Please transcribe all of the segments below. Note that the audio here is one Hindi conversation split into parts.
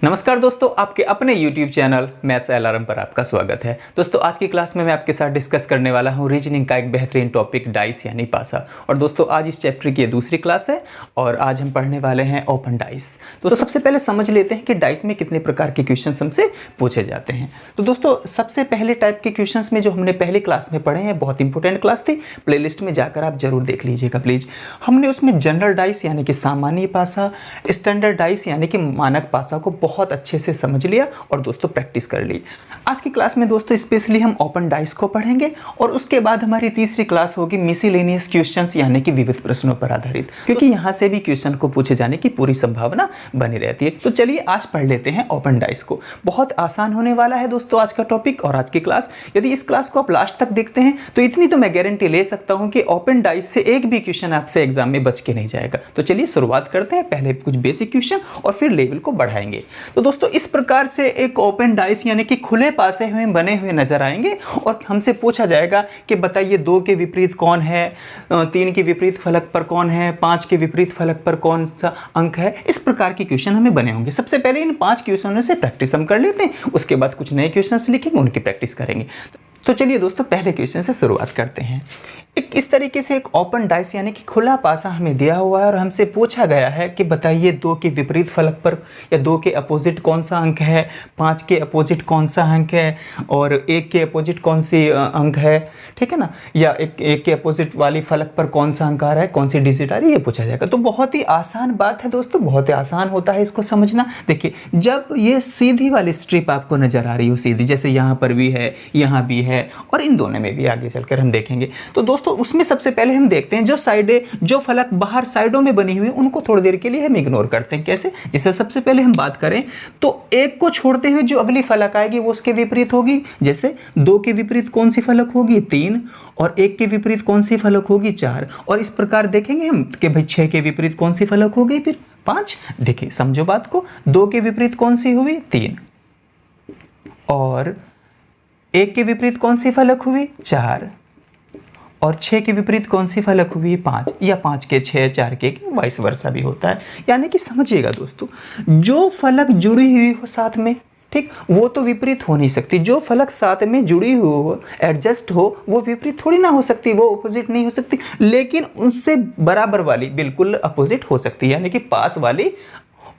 नमस्कार दोस्तों, आपके अपने YouTube चैनल मैथ्स अलार्म पर आपका स्वागत है। दोस्तों आज की क्लास में मैं आपके साथ डिस्कस करने वाला हूं रीजनिंग का एक बेहतरीन टॉपिक डाइस यानी पासा। और दोस्तों आज इस चैप्टर की दूसरी क्लास है और आज हम पढ़ने वाले हैं ओपन डाइस। तो सबसे पहले समझ लेते हैं कि डाइस में कितने प्रकार के क्वेश्चन हमसे पूछे जाते हैं। तो दोस्तों सबसे पहले टाइप के क्वेश्चन में जो हमने पहली क्लास में पढ़े हैं, बहुत इंपॉर्टेंट क्लास थी, प्लेलिस्ट में जाकर आप जरूर देख लीजिएगा प्लीज। हमने उसमें जनरल डाइस यानी कि सामान्य पासा, स्टैंडर्ड डाइस यानी कि मानक पासा को बहुत अच्छे से समझ लिया और दोस्तों प्रैक्टिस कर ली। आज की क्लास में दोस्तों स्पेशली हम ओपन डाइस को पढ़ेंगे और उसके बाद हमारी तीसरी क्लास होगी मिसलेनियस क्वेश्चंस यानी कि विविध प्रश्नों पर आधारित, क्योंकि यहां से भी क्वेश्चन को पूछे जाने की पूरी संभावना बनी रहती है। तो चलिए आज पढ़ लेते हैं ओपन डाइस को। बहुत आसान होने वाला है दोस्तों आज का टॉपिक और आज की क्लास। यदि इस क्लास को आप लास्ट तक देखते हैं तो इतनी तो मैं गारंटी ले सकता हूं कि ओपन डाइस से एक भी क्वेश्चन आपसे एग्जाम में बच के नहीं जाएगा। तो चलिए शुरुआत करते हैं, पहले कुछ बेसिक क्वेश्चन और फिर लेवल को बढ़ाएंगे। तो दोस्तों इस प्रकार से एक ओपन डाइस यानी कि खुले पासे हुए बने हुए नजर आएंगे और हमसे पूछा जाएगा कि बताइए 2 के विपरीत कौन है, 3 के विपरीत फलक पर कौन है, 5 के विपरीत फलक पर कौन सा अंक है। इस प्रकार के क्वेश्चन हमें बने होंगे। सबसे पहले इन 5 क्वेश्चनों से प्रैक्टिस हम कर लेते हैं, उसके बाद कुछ नए क्वेश्चंस लिखेंगे, उनकी प्रैक्टिस करेंगे। तो चलिए दोस्तों पहले क्वेश्चन से शुरुआत करते हैं। इस तरीके से एक ओपन डाइस यानी कि खुला पासा हमें दिया हुआ है और हमसे पूछा गया है कि बताइए 2 के विपरीत फलक पर या 2 के अपोजिट कौन सा अंक है, 5 के अपोजिट कौन सा अंक है और 1 के अपोजिट कौन सी अंक है, ठीक है ना, या एक के अपोजिट वाली फलक पर कौन सा अंक आ रहा है, कौन सी डिजिट आ रही है, ये पूछा जाएगा। तो बहुत ही आसान बात है दोस्तों, बहुत ही आसान होता है इसको समझना। देखिए जब ये सीधी वाली स्ट्रिप आपको नजर आ रही हो, सीधी, जैसे यहाँ पर भी है, यहाँ भी है और इन दोनों में भी आगे चलकर हम देखेंगे। तो दोस्तों उसमें सबसे पहले हम देखते हैं जो साइडें, जो फलक बाहर साइडों में बनी हुई है उनको थोड़ी देर के लिए हम इग्नोर करते हैं। कैसे? जैसे सबसे पहले हम बात करें तो 1 को छोड़ते हुए जो अगली फलक आएगी वो उसके विपरीत होगी। जैसे 2 के विपरीत कौन सी फलक होगी? 3। और 1 के विपरीत कौन सी फलक होगी? 4। और इस प्रकार देखेंगे हम कि भाई 6 के विपरीत कौन सी फलक होगी? फिर 5। देखिए समझो बात को, 2 के विपरीत कौन सी हुई? 3। और 1 के विपरीत कौन सी फलक हुई? 4। और 6 के विपरीत कौन सी फलक हुई? 5। या 5 के 6, 4 के वाइस वर्सा भी होता है। यानी कि समझिएगा दोस्तों, जो फलक जुड़ी हुई हो साथ में, ठीक, वो तो विपरीत हो नहीं सकती। जो फलक साथ में जुड़ी हुई हो, एडजस्ट हो, वो विपरीत थोड़ी ना हो सकती, वो अपोजिट नहीं हो सकती। लेकिन उनसे बराबर वाली बिल्कुल अपोजिट हो सकती है, यानी कि पास वाली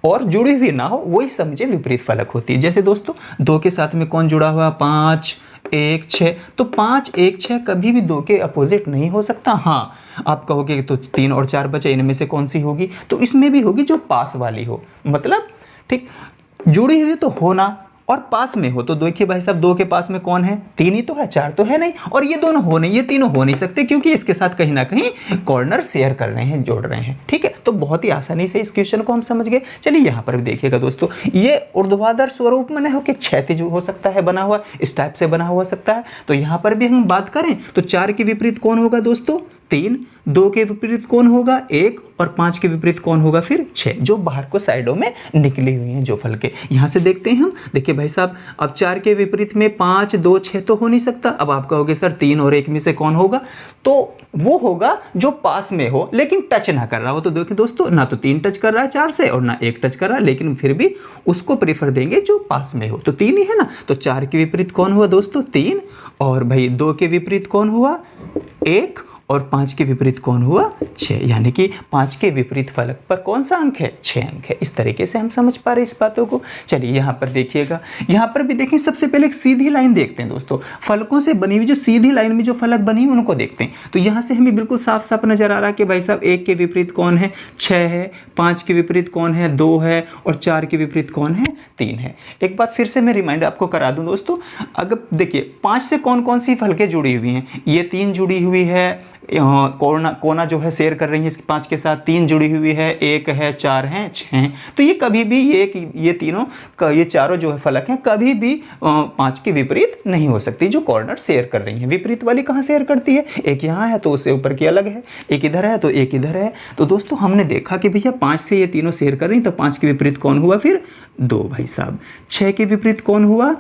और जुड़ी हुई ना हो, वही समझे विपरीत फलक होती है। जैसे दोस्तों 2 के साथ में कौन जुड़ा हुआ? 5, 1, 6। तो 5, 1, 6 कभी भी 2 के अपोजिट नहीं हो सकता। हाँ, आप कहोगे तो 3 और 4 बचे, इनमें से कौन सी होगी? तो इसमें भी होगी जो पास वाली हो, मतलब ठीक जुड़ी हुई तो होना और पास में हो। तो देखिए भाई साहब 2 के पास में कौन है? 3 ही तो है, 4 तो है नहीं। और ये दोनों हो नहीं, ये तीनों हो नहीं सकते क्योंकि इसके साथ कहीं ना कहीं कॉर्नर शेयर कर रहे हैं, जोड़ रहे हैं। ठीक है, तो बहुत ही आसानी से इस क्वेश्चन को हम समझ गए। चलिए यहाँ पर भी देखिएगा दोस्तों, ये ऊर्ध्वाधर स्वरूप में नहीं हो कि क्षैतिज हो सकता है बना हुआ, इस टाइप से बना हुआ सकता है। तो यहाँ पर भी हम बात करें तो 4 के विपरीत कौन होगा दोस्तों? 3। 2 के विपरीत कौन होगा? 1। और 5 के विपरीत कौन होगा? फिर 6, जो बाहर को साइडों में निकली हुई हैं जो फलके। यहां से देखते हैं हम, देखिए भाई साहब अब 4 के विपरीत में 5, 2, 6 तो हो नहीं सकता। अब आप कहोगे सर 3 और 1 में से कौन होगा? तो वो होगा जो पास में हो लेकिन टच ना कर रहा हो। तो देखिए दोस्तों, ना तो 3 टच कर रहा है 4 से और ना 1 टच कर रहा है, लेकिन फिर भी उसको प्रेफर देंगे जो पास में हो। तो 3 ही है ना। तो 4 के विपरीत कौन हुआ दोस्तों? 3। और भाई 2 के विपरीत कौन हुआ? 1। और 5 के विपरीत कौन हुआ? 6। यानी कि 5 के विपरीत फलक पर कौन सा अंक है? 6 अंक है। इस तरीके से हम समझ पा रहे हैं इस बातों को। चलिए यहाँ पर देखिएगा, यहाँ पर भी देखें, सबसे पहले एक सीधी लाइन देखते हैं दोस्तों। फलकों से बनी हुई जो सीधी लाइन में जो फलक बनी हुई उनको देखते हैं। तो यहाँ से हमें बिल्कुल साफ साफ नजर आ रहा है कि भाई साहब 1 के विपरीत कौन है? 6 है। 5 के विपरीत कौन है? 2 है। और 4 के विपरीत कौन है? 3 है। एक बात फिर से मैं रिमाइंडर आपको करा दूं दोस्तों, अगर देखिए 5 से कौन कौन सी फलकें जुड़ी हुई हैं? ये 3 जुड़ी हुई है, कोना जो है शेयर कर रही है 5 के साथ, 3 जुड़ी हुई है, 1 है, 4 है, 6 है। तो ये कभी भी ये तीनों ये चारों जो है फलक हैं कभी भी 5 के विपरीत नहीं हो सकती, जो कॉर्नर शेयर कर रही हैं। विपरीत वाली कहाँ शेयर करती है? एक यहाँ है तो उससे ऊपर की अलग है, एक इधर है तो एक इधर है। तो दोस्तों हमने देखा कि भैया 5 से ये तीनों शेयर कर रही, तो 5 के विपरीत कौन हुआ? फिर 2 भाई साहब। 6 के विपरीत कौन हुआ?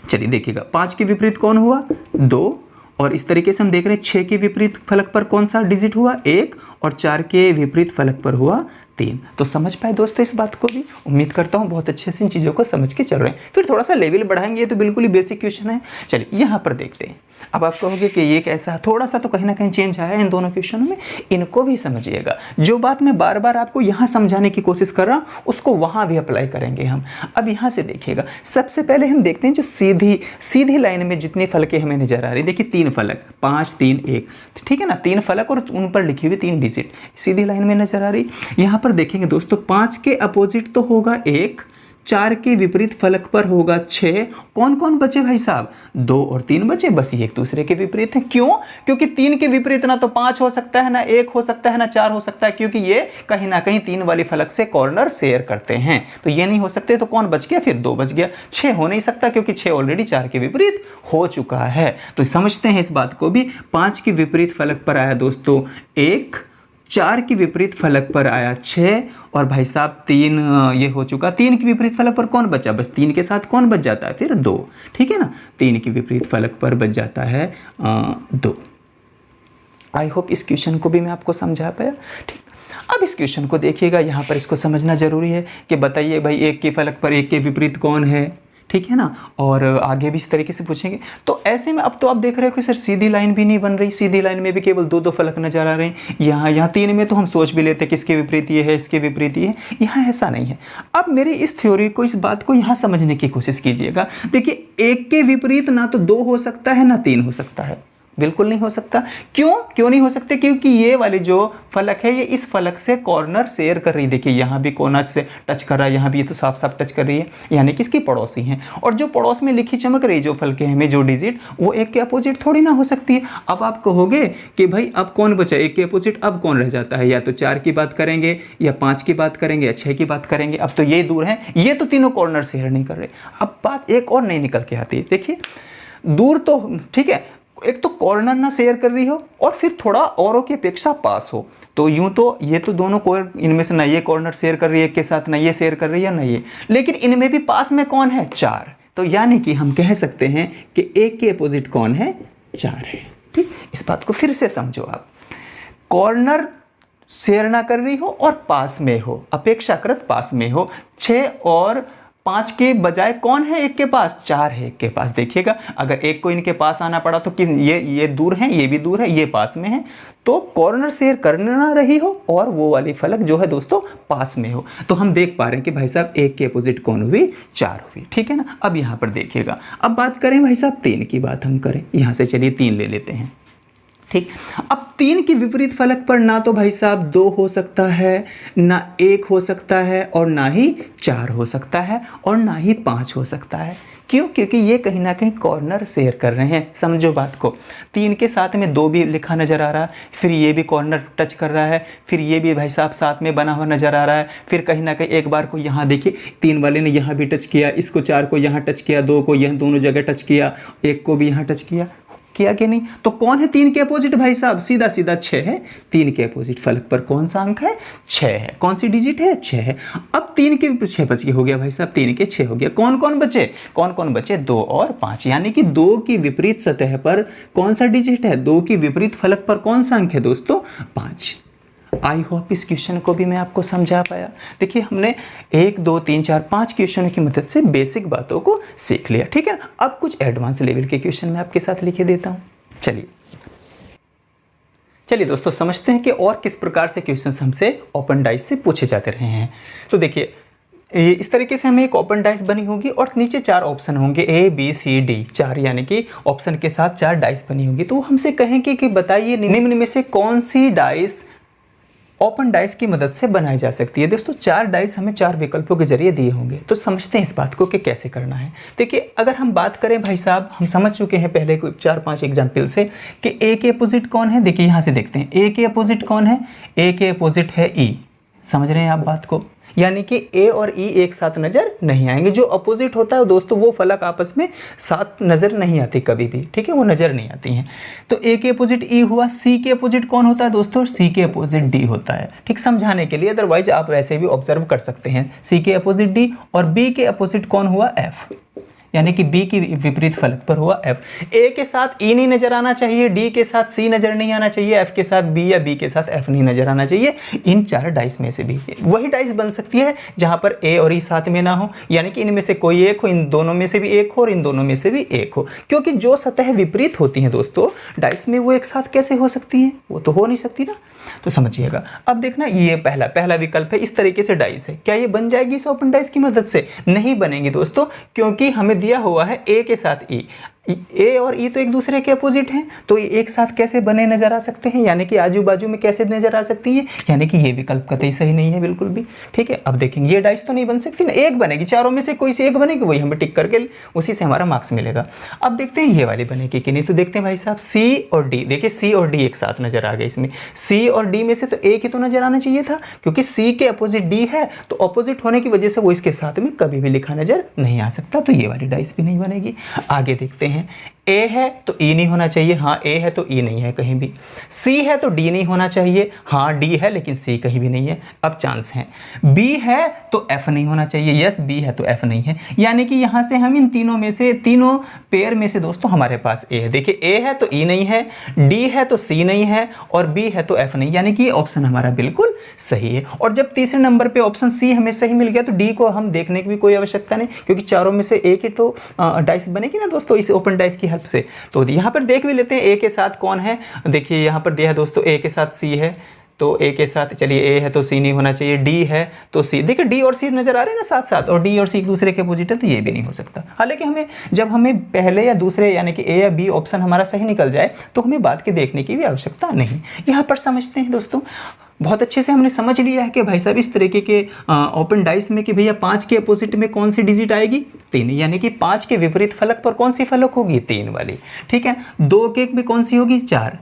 चलिए देखिएगा, 5 के विपरीत कौन हुआ? 2। और इस तरीके से हम देख रहे हैं 6 के विपरीत फलक पर कौन सा डिजिट हुआ? 1। और 4 के विपरीत फलक पर हुआ 3। तो समझ पाए दोस्तों इस बात को भी? उम्मीद करता हूँ बहुत अच्छे से इन चीज़ों को समझ के चल रहे हैं। फिर थोड़ा सा लेवल बढ़ाएंगे, ये तो बिल्कुल ही बेसिक क्वेश्चन है। चलिए यहाँ पर देखते हैं। अब आप कहोगे कि ये कैसा, थोड़ा सा तो कहीं ना कहीं चेंज आया है इन दोनों क्वेश्चनों में, इनको भी समझिएगा। जो बात मैं बार बार आपको यहाँ समझाने की कोशिश कर रहा हूँ उसको वहाँ भी अप्लाई करेंगे हम। अब यहाँ से देखिएगा, सबसे पहले हम देखते हैं जो सीधी लाइन में जितनी फलकें हमें नजर आ रही, देखिए 3 फलक, 5 3 1, ठीक है ना, 3 फलक और उन पर लिखी हुई 3 डिजिट सीधी लाइन में नजर आ रही। यहाँ पर देखेंगे दोस्तों 5 के अपोजिट तो होगा 1, 4 के विपरीत फलक पर होगा 6। कौन कौन बचे भाई साहब? 2 और 3 बचे, बस ये एक दूसरे के विपरीत हैं। क्यों? क्योंकि 3 के विपरीत ना तो 5 हो सकता है, ना 1 हो सकता है, ना 4 हो सकता है, क्योंकि ये कहीं ना कहीं 3 वाली फलक से कॉर्नर शेयर करते हैं। तो ये नहीं हो सकते, तो कौन बच गया? फिर 2 बच गया। 6 हो नहीं सकता क्योंकि 6 ऑलरेडी 4 के विपरीत हो चुका है। तो समझते हैं इस बात को भी। 5 के विपरीत फलक पर आया दोस्तों 1, 4 के विपरीत फलक पर आया 6, और भाई साहब 3 ये हो चुका। 3 के विपरीत फलक पर कौन बचा? बस 3 के साथ कौन बच जाता है? फिर 2, ठीक है ना। 3 के विपरीत फलक पर बच जाता है 2। आई होप इस क्वेश्चन को भी मैं आपको समझा पाया। ठीक, अब इस क्वेश्चन को देखिएगा, यहाँ पर इसको समझना जरूरी है कि बताइए भाई 1 के फलक पर 1 के विपरीत कौन है, ठीक है ना। और आगे भी इस तरीके से पूछेंगे। तो ऐसे में अब तो आप देख रहे हो कि सर सीधी लाइन भी नहीं बन रही, सीधी लाइन में भी केवल 2 फलक नजर आ रहे हैं। यहाँ 3 में तो हम सोच भी लेते कि इसके विपरीत ये है, इसके विपरीत ये है, यहाँ ऐसा नहीं है। अब मेरी इस थ्योरी को, इस बात को यहाँ समझने की कोशिश कीजिएगा। देखिए 1 के विपरीत ना तो 2 हो सकता है, ना 3 हो सकता है, बिल्कुल नहीं हो सकता। क्यों नहीं हो सकते? क्योंकि ये वाली जो फलक है ये इस फलक से कॉर्नर शेयर कर रही है। देखिए यहाँ भी कॉर्नर से टच कर रहा है, यहाँ भी ये तो साफ साफ टच कर रही है, यानी कि इसकी पड़ोसी हैं। और जो पड़ोस में लिखी चमक रही जो फलकें हमें, जो डिजिट, वो 1 के अपोजिट थोड़ी ना हो सकती है। अब आप कहोगे कि भाई अब कौन बचा 1 के अपोजिट? अब कौन रह जाता है? या तो 4 की बात करेंगे, या 5 की बात करेंगे, या 6 की बात करेंगे। अब तो ये दूर है, ये तो तीनों कॉर्नर शेयर नहीं कर रहे। अब बात एक और नहीं निकल के आती है। देखिए दूर तो ठीक है, एक तो कॉर्नर ना शेयर कर रही हो और फिर थोड़ा औरों की अपेक्षा पास हो, तो यूं तो ये तो दोनों इनमें से ना ये कॉर्नर शेयर कर रही है एक के साथ, ना ये शेयर कर रही है, ना ये, लेकिन इनमें भी पास में कौन है? 4। तो यानी कि हम कह सकते हैं कि 1 के अपोजिट कौन है? 4 है। ठीक, इस बात को फिर से समझो आप। कॉर्नर शेयर ना कर रही हो और पास में हो, अपेक्षाकृत पास में हो। 6 और 5 के बजाय कौन है 1 के पास? 4 है 1 के पास। देखिएगा अगर 1 को इनके पास आना पड़ा तो किस, ये दूर है, ये भी दूर है, ये पास में है, तो कॉर्नर शेयर कर ना रही हो और वो वाली फलक जो है दोस्तों पास में हो। तो हम देख पा रहे हैं कि भाई साहब 1 के अपोजिट कौन हुई? 4 हुई, ठीक है ना। अब यहाँ पर देखिएगा, अब बात करें भाई साहब 3 की बात हम करें, यहाँ से चलिए 3 ले लेते हैं। ठीक, अब 3 के विपरीत फलक पर ना तो भाई साहब 2 हो सकता है, ना 1 हो सकता है, और ना ही 4 हो सकता है, और ना ही 5 हो सकता है। क्यों? क्योंकि ये कहीं ना कहीं कॉर्नर शेयर कर रहे हैं। समझो बात को, 3 के साथ में 2 भी लिखा नजर आ रहा है, फिर ये भी कॉर्नर टच कर रहा है, फिर ये भी भाई साहब साथ में बना हुआ नजर आ रहा है, फिर कहीं ना कहीं एक बार को यहाँ देखिए 3 वाले ने यहाँ भी टच किया, इसको 4 को यहाँ टच किया, 2 को यहाँ दोनों जगह टच किया, 1 को भी यहाँ टच किया कि नहीं। तो कौन है 3 के अपोजिट भाई साहब? सीधा सीधा 6 है। 3 के अपोजिट फलक पर कौन सा अंक है? 6 है। कौन सी डिजिट है? 6 है। अब 3 के 6 बच गए, हो गया भाई साहब 3 के 6 हो गया। कौन कौन बचे? 2 और 5, यानी कि 2 की विपरीत सतह पर कौन सा डिजिट है? 2 की विपरीत फलक पर कौन सा अंक है दोस्तों? 5। आई होप इस क्वेश्चन को भी मैं आपको समझा पाया। देखिए हमने 1 2 3 4 5 क्वेश्चनों की मदद से बेसिक बातों को सीख लिया, ठीक है। अब कुछ एडवांस लेवल के क्वेश्चन मैं आपके साथ लिखे देता हूं। चलिए दोस्तों समझते हैं कि और किस प्रकार से क्वेश्चंस हमसे ओपन डाइस से पूछे जाते रहे हैं। तो देखिए इस तरीके से हमें एक ओपन डाइस बनी होगी और नीचे 4 ऑप्शन होंगे A B C D, 4 यानी कि ऑप्शन के साथ 4 डाइस बनी होगी। तो हमसे कहेंगे कि बताइए निम्न में से कौन सी डाइस ओपन डाइस की मदद से बनाई जा सकती है। दोस्तों 4 डाइस हमें 4 विकल्पों के जरिए दिए होंगे, तो समझते हैं इस बात को कि कैसे करना है। देखिए अगर हम बात करें भाई साहब, हम समझ चुके हैं पहले 4-5 एग्जाम्पल से कि A के अपोजिट कौन है। देखिए यहाँ से देखते हैं A के अपोजिट कौन है? A के अपोजिट है E। समझ रहे हैं आप बात को? यानी कि A और E एक साथ नजर नहीं आएंगे। जो अपोजिट होता है दोस्तों वो फलक आपस में साथ नजर नहीं आती कभी भी, ठीक है, वो नजर नहीं आती हैं। तो A के अपोजिट E हुआ। C के अपोजिट कौन होता है दोस्तों? C के अपोजिट D होता है, ठीक, समझाने के लिए, अदरवाइज आप वैसे भी ऑब्जर्व कर सकते हैं। C के अपोजिट D, और B के अपोजिट कौन हुआ? F। यानी कि बी की विपरीत फलक पर हुआ एफ। ए के साथ ई नहीं नजर आना चाहिए, डी के साथ सी नजर नहीं आना चाहिए, एफ के साथ बी या बी के साथ एफ नहीं नजर आना चाहिए। इन 4 डाइस में से भी वही डाइस बन सकती है जहां पर ए और ई साथ में ना हो, यानी कि इनमें से कोई एक हो, इन दोनों में से भी एक हो और इन दोनों में से भी एक हो। क्योंकि जो सतह विपरीत होती हैं दोस्तों डाइस में, वो एक साथ कैसे हो सकती हैं? वो तो हो नहीं सकती ना। तो समझिएगा। अब देखना, ये पहला विकल्प है, इस तरीके से डाइस है। क्या ये बन जाएगी इस ओपन डाइस की मदद से? नहीं बनेंगी दोस्तों, क्योंकि हमें दिया हुआ है ए के साथ ई। ए और ई तो एक दूसरे के अपोजिट हैं, तो ये एक साथ कैसे बने नजर आ सकते हैं, यानी कि आजू बाजू में कैसे नजर आ सकती है, यानी कि ये विकल्प कतई सही नहीं है बिल्कुल भी। ठीक है, अब देखेंगे ये डाइस तो नहीं बन सकती ना, एक बनेगी, चारों में से कोई सी एक बनेगी, वही हमें टिक करके उसी से हमारा मार्क्स मिलेगा। अब देखते हैं ये वाली बनेगी कि नहीं। तो देखते हैं भाई साहब, सी और डी, देखिए सी और डी एक साथ नजर आ गए इसमें। सी और डी में से तो एक ही तो नजर आना चाहिए था, क्योंकि सी के अपोजिट डी है, तो अपोजिट होने की वजह से वो इसके साथ में कभी भी लिखा नजर नहीं आ सकता, तो ये वाली डाइस भी नहीं बनेगी। आगे देखते हैं, ए है तो ई नहीं होना चाहिए, हाँ ए है तो ई नहीं है कहीं भी। सी है तो डी नहीं होना चाहिए, हाँ डी है लेकिन सी कहीं भी नहीं है। अब चांस है, बी है तो एफ नहीं होना चाहिए, यस बी है तो एफ नहीं है, यानी कि यहाँ से हम इन तीनों में से, तीनों पेयर में से दोस्तों हमारे पास ए है। देखिए ए है तो ई नहीं है, डी है तो सी नहीं है और बी है तो एफ नहीं, यानी कि ये ऑप्शन हमारा बिल्कुल सही है। और जब तीसरे नंबर पे ऑप्शन सी हमें सही मिल गया तो डी को हम देखने की भी कोई आवश्यकता नहीं, क्योंकि चारों में से एक ही तो डाइस बनेगी ना दोस्तों इस ओपन डाइस की हेल्प से। तो यहाँ पर देख भी लेते हैं ए के साथ कौन है। देखिए यहाँ पर दिया है दोस्तों, ए के साथ सी है, तो ए के साथ, चलिए ए है तो सी नहीं होना चाहिए, डी है तो सी। देखिए डी और सी नजर आ रहे हैं ना साथ साथ, और डी और सी एक दूसरे के अपोजिट है, तो ये भी नहीं हो सकता। हालांकि हमें जब हमें पहले या दूसरे यानी कि ए या बी ऑप्शन हमारा सही निकल जाए तो हमें बाद के देखने की भी आवश्यकता नहीं। यहाँ पर समझते हैं दोस्तों, बहुत अच्छे से हमने समझ लिया है कि भाई साहब इस तरीके के ओपन डाइस में कि भैया 5 के अपोजिट में कौन सी डिजिट आएगी? 3, यानी कि 5 के विपरीत फलक पर कौन सी फलक होगी? 3 वाली। ठीक है, 2 के में कौन सी होगी? 4,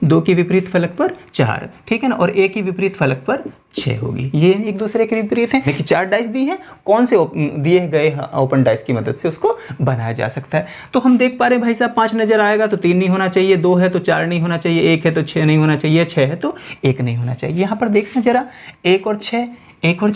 2 के विपरीत फलक पर 4, ठीक है ना, और ए की विपरीत फलक पर 6 होगी। ये एक दूसरे के विपरीत हैं, देखिए 4 डाइस दी हैं, कौन से दिए गए ओपन डाइस की मदद से उसको बनाया जा सकता है। तो हम देख पा रहे हैं भाई साहब 5 नजर आएगा तो 3 नहीं होना चाहिए, 2 है तो 4 नहीं होना चाहिए, 1 है तो 6 नहीं होना चाहिए, 6 है तो 1 नहीं होना चाहिए। यहाँ पर देखना जरा, 1 और 6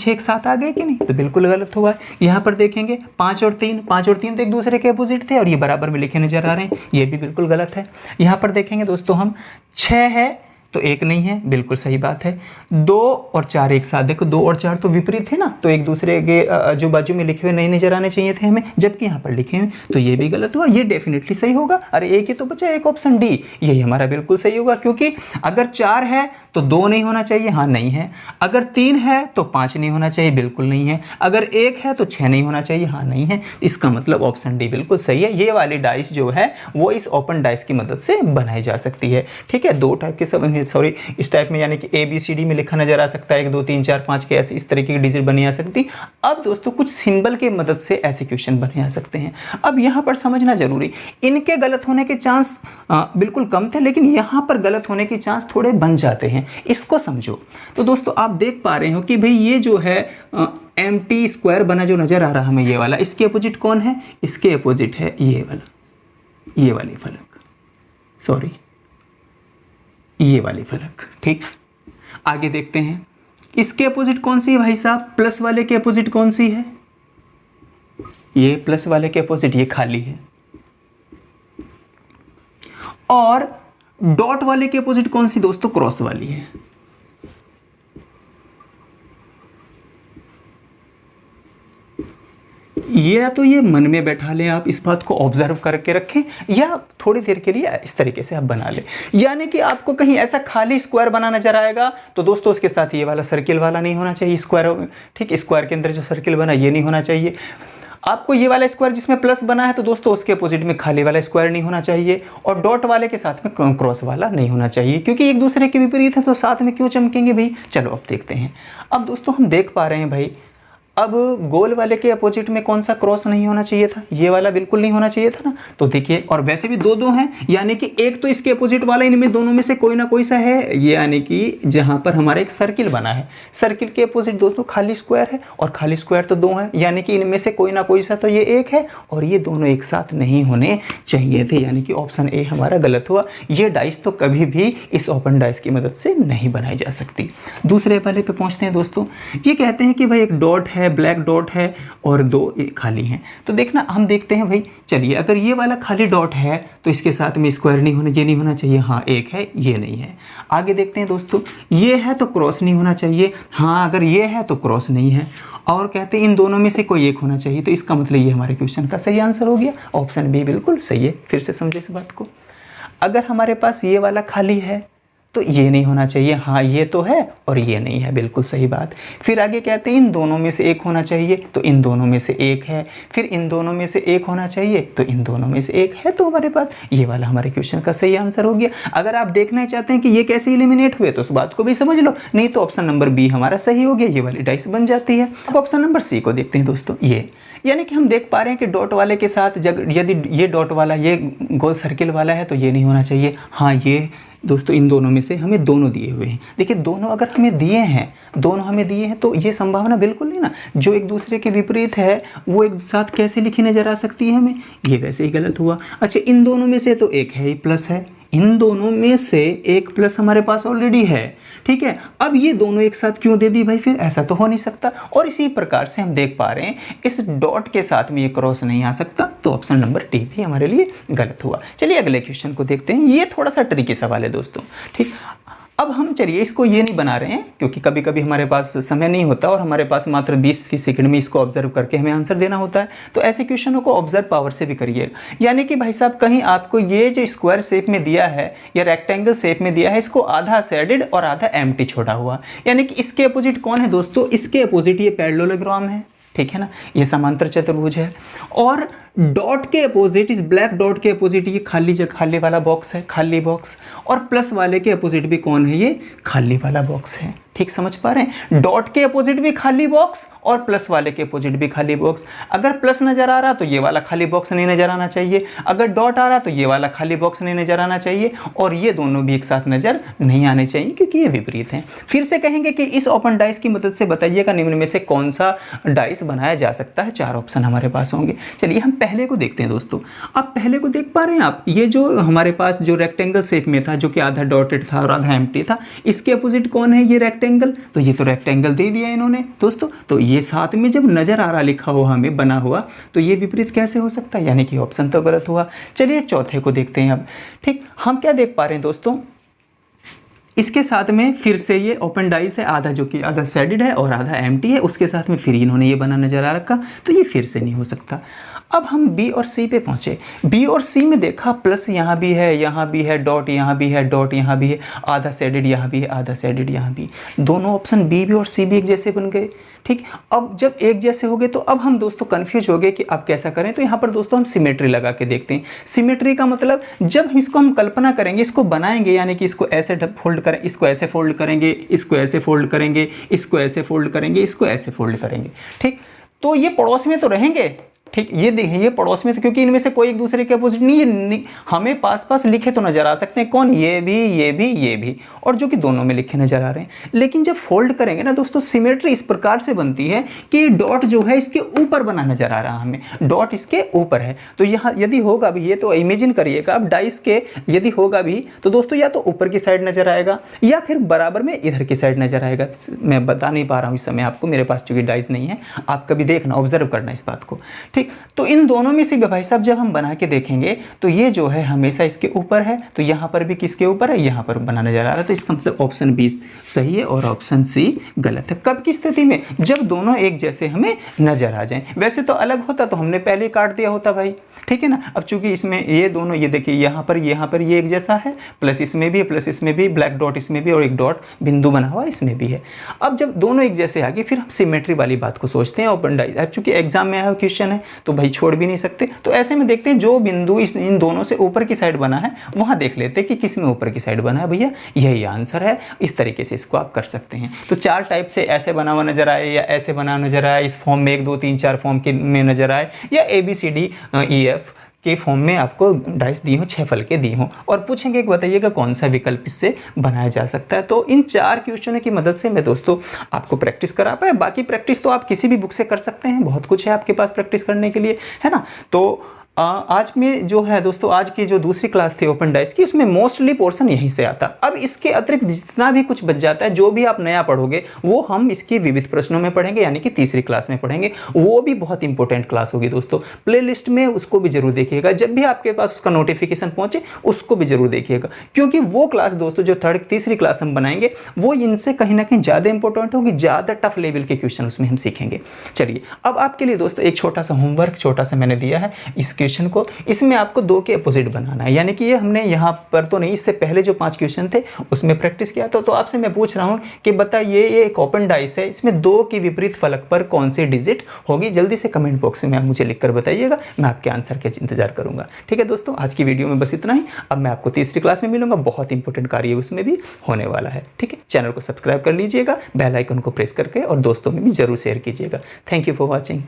एक साथ आ गए कि नहीं? तो बिल्कुल गलत हुआ है। यहाँ पर देखेंगे 5 और 3 तो एक दूसरे के अपोजिट थे और ये बराबर में लिखे नजर आ रहे हैं, ये भी बिल्कुल गलत है। यहाँ पर देखेंगे दोस्तों हम, 6 है तो 1 नहीं है, बिल्कुल सही बात है। 2 और 4 एक साथ, देखो 2 और 4 तो विपरीत है ना, तो एक दूसरे के आजू बाजू में लिखे हुए नहीं नजर आने चाहिए थे हमें, जबकि यहाँ पर लिखे हुए, तो ये भी गलत हुआ। ये डेफिनेटली सही होगा, अरे एक ही तो बचा, एक ऑप्शन डी, यही हमारा बिल्कुल सही होगा, क्योंकि अगर 4 है तो 2 नहीं होना चाहिए, हाँ नहीं है। अगर 3 है तो 5 नहीं होना चाहिए, बिल्कुल नहीं है। अगर 1 है तो 6 नहीं होना चाहिए, हाँ नहीं है। इसका मतलब ऑप्शन डी बिल्कुल सही है। ये वाली डाइस जो है वो इस ओपन डाइस की मदद से बनाई जा सकती है। ठीक है, 2 टाइप के सब, सॉरी इस टाइप में, यानी कि ABCD में लिखा नजर आ सकता है, 1 2 3 4 5 के ऐसे इस तरीके की डिजिट बनी आ सकती। अब दोस्तों कुछ सिंबल के मदद से ऐसे क्वेश्चन बने आ सकते हैं। अब यहाँ पर समझना जरूरी, इनके गलत होने के चांस बिल्कुल कम थे, लेकिन यहाँ पर गलत होने के चांस थोड़े बन जाते हैं, इसको समझो। तो दोस्तों आप देख पा रहे हो कि भाई ये जो है एम्प्टी स्क्वायर बना जो नजर आ रहा है हमें, ये वाला, इसके अपोजिट कौन है? इसके अपोजिट है ये वाला, ये वाली फलक, सॉरी ये वाली फलक। ठीक, आगे देखते हैं, इसके अपोजिट कौन सी है भाई साहब? प्लस वाले के अपोजिट कौन सी है? ये प्लस वाले के अपोजिट ये खाली है। और डॉट वाले के अपोजिट कौन सी दोस्तों? क्रॉस वाली है। या तो ये मन में बैठा लें, आप इस बात को ऑब्जर्व करके रखें, या थोड़ी देर के लिए इस तरीके से आप बना लें। यानी कि आपको कहीं ऐसा खाली स्क्वायर बना नजर आएगा तो दोस्तों उसके साथ ये वाला सर्किल वाला नहीं होना चाहिए, स्क्वायर। ठीक, स्क्वायर के अंदर जो सर्किल बना ये नहीं होना चाहिए। आपको ये वाला स्क्वायर जिसमें प्लस बना है तो दोस्तों उसके अपोजिट में खाली वाला स्क्वायर नहीं होना चाहिए, और डॉट वाले के साथ में क्रॉस वाला नहीं होना चाहिए, क्योंकि एक दूसरे के विपरीत है तो साथ में क्यों चमकेंगे भाई। चलो अब देखते हैं। अब दोस्तों हम देख पा रहे हैं भाई, अब गोल वाले के अपोजिट में कौन सा क्रॉस नहीं होना चाहिए था? ये वाला बिल्कुल नहीं होना चाहिए था ना। तो देखिए, और वैसे भी 2 हैं, यानी कि एक तो इसके अपोजिट वाला, इनमें दोनों में से कोई ना कोई सा है, ये यानी कि जहां पर हमारा एक सर्किल बना है, सर्किल के अपोजिट दोस्तों खाली स्क्वायर है, और खाली स्क्वायर तो 2 है, यानी कि इनमें से कोई ना कोई सा तो ये 1 है, और ये दोनों एक साथ नहीं होने चाहिए थे, यानी कि ऑप्शन ए हमारा गलत हुआ। ये डाइस तो कभी भी इस ओपन डाइस की मदद से नहीं बनाई जा सकती। दूसरे वाले पे पहुंचते हैं दोस्तों। ये कहते हैं कि भाई एक डॉट है, है, ब्लैक डॉट है और 2 खाली हैं। तो देखना हम देखते हैं भाई, चलिए अगर ये वाला खाली डॉट है तो इसके साथ में स्क्वायर नहीं होना, ये नहीं होना चाहिए, हाँ एक है, ये नहीं है। आगे देखते हैं दोस्तों, ये है तो क्रॉस नहीं होना चाहिए, हाँ अगर ये है तो क्रॉस नहीं है। और कहते हैं इन दोनों में से कोई एक होना चाहिए, तो इसका मतलब ये हमारे क्वेश्चन का सही आंसर हो गया, ऑप्शन बी बिल्कुल सही है। फिर से समझे इस बात को, अगर हमारे पास ये वाला खाली है तो ये नहीं होना चाहिए, हाँ ये तो है और ये नहीं है, बिल्कुल सही बात। फिर आगे कहते हैं इन दोनों में से एक होना चाहिए, तो इन दोनों में से एक है। फिर इन दोनों में से एक होना चाहिए, तो इन दोनों में से एक है, तो हमारे पास ये वाला हमारे क्वेश्चन का सही आंसर हो गया। अगर आप देखना चाहते हैं कि ये कैसे एलिमिनेट हुए तो उस बात को भी समझ लो, नहीं तो ऑप्शन नंबर बी हमारा सही हो गया, ये वाली डाइस बन जाती है। अब ऑप्शन नंबर सी को देखते हैं दोस्तों, ये यानी कि हम देख पा रहे हैं कि डॉट वाले के साथ यदि ये डॉट वाला ये गोल सर्किल वाला है तो ये नहीं होना चाहिए, हाँ ये दोस्तों इन दोनों में से हमें दोनों दिए हुए हैं। देखिए दोनों अगर हमें दिए हैं, दोनों हमें दिए हैं तो ये संभावना बिल्कुल नहीं ना, जो एक दूसरे के विपरीत है वो एक साथ कैसे लिखी नजर आ सकती है हमें, ये वैसे ही गलत हुआ। अच्छा इन दोनों में से तो एक है ही प्लस है, इन दोनों में से एक प्लस हमारे पास ऑलरेडी है, ठीक है। अब ये दोनों एक साथ क्यों दे दी भाई, फिर ऐसा तो हो नहीं सकता। और इसी प्रकार से हम देख पा रहे हैं इस डॉट के साथ में ये क्रॉस नहीं आ सकता, तो ऑप्शन नंबर डी भी हमारे लिए गलत हुआ। चलिए अगले क्वेश्चन को देखते हैं, ये थोड़ा सा ट्रिकी सवाल है दोस्तों, ठीक। अब हम चलिए इसको ये नहीं बना रहे हैं क्योंकि कभी कभी हमारे पास समय नहीं होता और हमारे पास मात्र 20-30 सेकंड में इसको ऑब्जर्व करके हमें आंसर देना होता है, तो ऐसे क्वेश्चनों को ऑब्जर्व पावर से भी करिए। यानी कि भाई साहब कहीं आपको ये जो स्क्वायर शेप में दिया है या रेक्टेंगल शेप में दिया है, इसको आधा शेडेड और आधा एम्प्टी छोड़ा हुआ, यानी कि इसके अपोजिट कौन है दोस्तों, इसके अपोजिट ये पैरेललोग्राम है, ठीक है ना, ये समांतर चतुर्भुज है। और डॉट के अपोजिट, इस ब्लैक डॉट के अपोजिट ये खाली वाला बॉक्स है, खाली बॉक्स। और प्लस वाले के अपोजिट भी कौन है, ये खाली वाला बॉक्स है, ठीक समझ पा रहे हैं। डॉट के अपोजिट भी खाली बॉक्स और प्लस वाले के अपोजिट भी खाली बॉक्स। अगर प्लस नजर आ रहा तो ये वाला खाली बॉक्स नहीं नजर आना चाहिए, अगर डॉट आ रहा तो ये वाला खाली बॉक्स नहीं नजर आना चाहिए, और ये दोनों भी एक साथ नजर नहीं आने चाहिए क्योंकि ये विपरीत हैं। फिर से कहेंगे कि इस ओपन डाइस की मदद से बताइएगा निम्न में से कौन सा डाइस बनाया जा सकता है, 4 ऑप्शन हमारे पास होंगे। चलिए हम पहले को देखते हैं दोस्तों। अब पहले को देख पा रहे हैं आप, ये जो हमारे पास जो रेक्टेंगल शेप में था, जो कि आधा डॉटेड था और आधा एम्प्टी था, इसके अपोजिट कौन है, ये रेक्टेंगल, तो ये तो रेक्टेंगल दे दिया इन्होंने दोस्तों। तो ये साथ में जब नजर आ रहा लिखा हुआ हमें बना हुआ, तो ये विपरीत कैसे हो सकता है, यानी कि ऑप्शन तो गलत हुआ। चलिए चौथे को देखते हैं अब, ठीक। हम क्या देख पा रहे हैं दोस्तों, इसके साथ में फिर से ये ओपन डाइस है, आधा जो कि आधा शेडेड है और आधा एम्प्टी है, उसके साथ में फिर इन्होंने ये बना नजर आ रखा, तो ये फिर से नहीं हो सकता। अब हम बी और सी पे पहुंचे। बी और सी में देखा प्लस यहाँ भी है, डॉट यहाँ भी है, डॉट यहाँ भी है, आधा शेडेड यहाँ भी है, आधा शेडेड यहाँ भी। दोनों ऑप्शन बी भी और सी भी एक जैसे बन गए, ठीक। अब जब एक जैसे हो गए तो अब हम दोस्तों कंफ्यूज हो गए कि अब कैसा करें। तो यहाँ पर दोस्तों हम सिमेट्री लगा के देखते हैं। सिमेट्री का मतलब जब इसको हम कल्पना करेंगे, इसको बनाएंगे, यानी कि इसको ऐसे फोल्ड करें, इसको ऐसे फोल्ड करेंगे, इसको ऐसे फोल्ड करेंगे, इसको ऐसे फोल्ड करेंगे, इसको ऐसे फोल्ड करेंगे, ठीक। तो ये पड़ोस में तो रहेंगे, ठीक। ये देखिए ये पड़ोस में, तो क्योंकि इनमें से कोई एक दूसरे के अपोजिट नहीं है, हमें पास पास लिखे तो नजर आ सकते हैं, कौन, ये भी, ये भी, ये भी, और जो कि दोनों में लिखे नजर आ रहे हैं। लेकिन जब फोल्ड करेंगे ना दोस्तों, सिमेट्री इस प्रकार से बनती है कि डॉट जो है इसके ऊपर बना नजर आ रहा है हमें, डॉट इसके ऊपर है। तो यहाँ यदि होगा भी, ये तो इमेजिन करिएगा अब डाइस के, यदि होगा भी तो दोस्तों या तो ऊपर की साइड नजर आएगा या फिर बराबर में इधर की साइड नजर आएगा। मैं बता नहीं पा रहा हूँ इस समय आपको, मेरे पास चूंकि डाइस नहीं है, आप कभी देखना, ऑब्जर्व करना इस बात को, ठीक। तो इन दोनों में से भाई साहब जब हम बना के देखेंगे तो ये जो है हमेशा इसके ऊपर है, तो यहाँ पर भी किसके ऊपर है, यहाँ पर बना नजर आ रहा है। तो इसका मतलब ऑप्शन बी सही है और ऑप्शन सी गलत है। कब की स्थिति में, जब दोनों एक जैसे हमें नजर आ जाएं। वैसे तो अलग होता तो हमने पहले ही काट दिया होता भाई, ठीक है ना। अब चूंकि इसमें ये दोनों, ये देखिए यहाँ पर ये एक जैसा है, प्लस इसमें भी है, प्लस इसमें भी, ब्लैक डॉट इसमें भी और एक डॉट बिंदु बना हुआ इसमें भी है। अब जब दोनों एक जैसे आ गए फिर हम सिमेट्री वाली बात को सोचते हैं ओपन डाइस। अब चूंकि एग्जाम में आया क्वेश्चन है तो भाई छोड़ भी नहीं सकते, तो ऐसे में देखते हैं जो बिंदु इन दोनों से ऊपर की साइड बना है वहां देख लेते हैं कि किस में ऊपर की साइड बना है, भैया यही आंसर है। इस तरीके से इसको आप कर सकते हैं। तो 4 टाइप से ऐसे बना हुआ नजर आए या ऐसे बना नजर आए, इस फॉर्म में 1 2 3 4 फॉर्म के में नजर आए, या ABCDEF के फॉर्म में आपको डाइस दी हो, 6 फल के दी हो, और पूछेंगे कि बताइएगा कौन सा विकल्प इससे बनाया जा सकता है। तो इन 4 क्वेश्चनों की मदद से मैं दोस्तों आपको प्रैक्टिस करा पाया। बाकी प्रैक्टिस तो आप किसी भी बुक से कर सकते हैं, बहुत कुछ है आपके पास प्रैक्टिस करने के लिए, है ना। तो आज में जो है दोस्तों, आज की जो दूसरी क्लास थी ओपन डाइस की, उसमें मोस्टली पोर्शन यहीं से आता। अब इसके अतिरिक्त जितना भी कुछ बच जाता है, जो भी आप नया पढ़ोगे, वो हम इसके विविध प्रश्नों में पढ़ेंगे, यानी कि तीसरी क्लास में पढ़ेंगे। वो भी बहुत इंपॉर्टेंट क्लास होगी दोस्तों। प्लेलिस्ट में उसको भी जरूर देखिएगा, जब भी आपके पास उसका नोटिफिकेशन पहुंचे उसको भी जरूर देखिएगा, क्योंकि वो क्लास दोस्तों जो तीसरी क्लास हम बनाएंगे, वो इनसे कहीं ना कहीं ज़्यादा इंपॉर्टेंट होगी, ज़्यादा टफ लेवल के क्वेश्चन उसमें हम सीखेंगे। चलिए, अब आपके लिए दोस्तों एक छोटा सा होमवर्क छोटा सा मैंने दिया है इस क्वेश्चन को। इसमें आपको 2 के अपोजिट बनाना है, यानी कि ये हमने यहाँ पर तो नहीं, इससे पहले जो 5 क्वेश्चन थे उसमें प्रैक्टिस किया था। तो आपसे मैं पूछ रहा हूँ कि बताइए, ये एक ओपन डाइस है, इसमें 2 की विपरीत फलक पर कौन सी डिजिट होगी? जल्दी से कमेंट बॉक्स में आप मुझे लिखकर बताइएगा, मैं आपके आंसर के इंतजार करूंगा। ठीक है दोस्तों, आज की वीडियो में बस इतना ही। अब मैं आपको तीसरी क्लास में मिलूंगा, बहुत इंपॉर्टेंट कार्य उसमें भी होने वाला है। ठीक है, चैनल को सब्सक्राइब कर लीजिएगा, बेल आइकन को प्रेस करके, और दोस्तों में भी जरूर शेयर कीजिएगा। Thank you for watching.